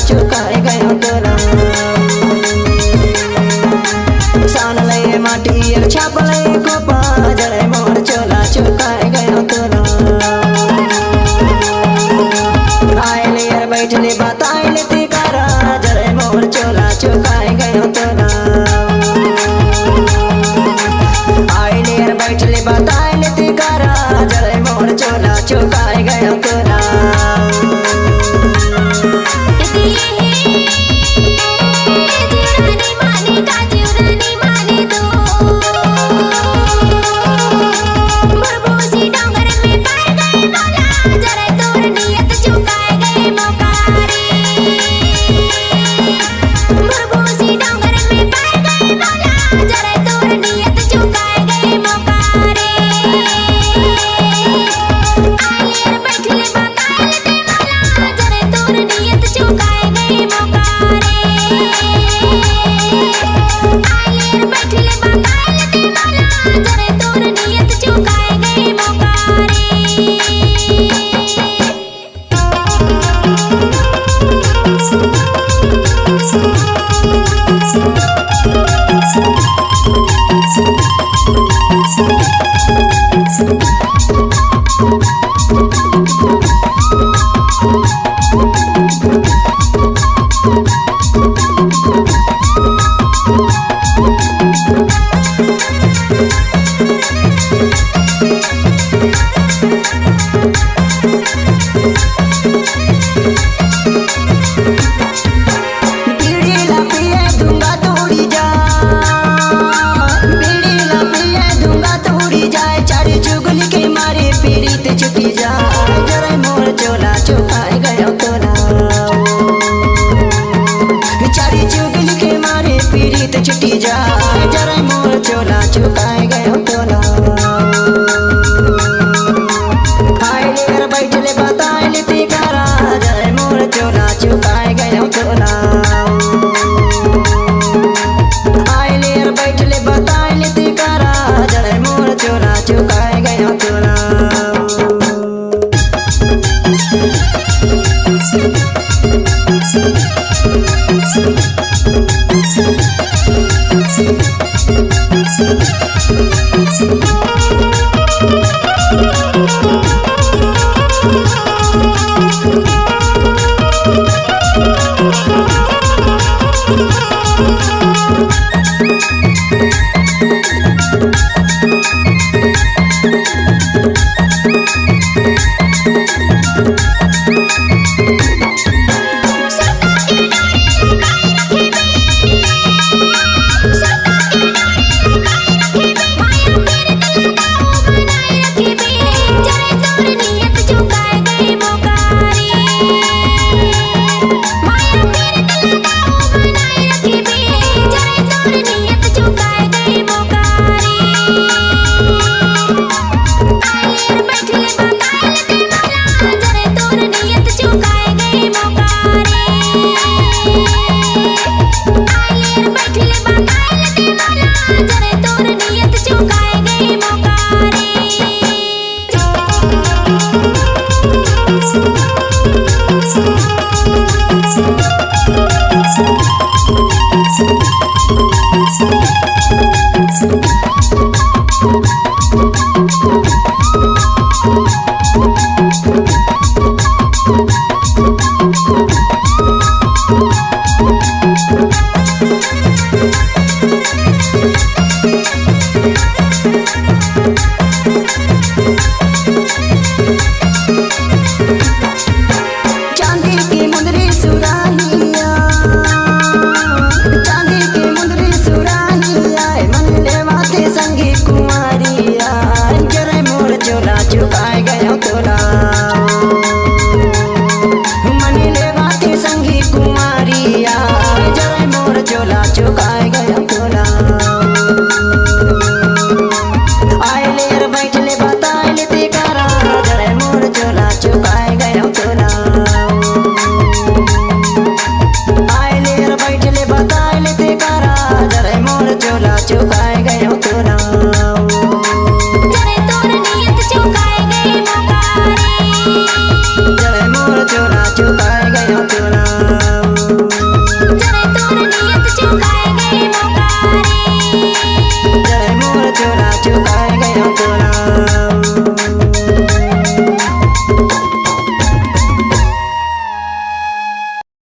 चुकाए गयो तोरा सान लय माटी और छाप लय को पाजड़े मोर चोला चुकाए गयो तोरा आइले यार बैठले बताइले ती करा जड़े मोर चोला चुकाए गयो तोरा आइले यार बैठले बताइले ती करा जड़े मोर चोला चुकाए गयो तोरा छुट्टी जाए जरा मोर चोला चुकाए गयो तोला आइले यार बैठले बताइले ती करा जरा मोर चोला चुकाए गयो तोला आइले यार बैठले बताइले ती करा जरा मोर चोला चुकाए गयो तोला Thank you.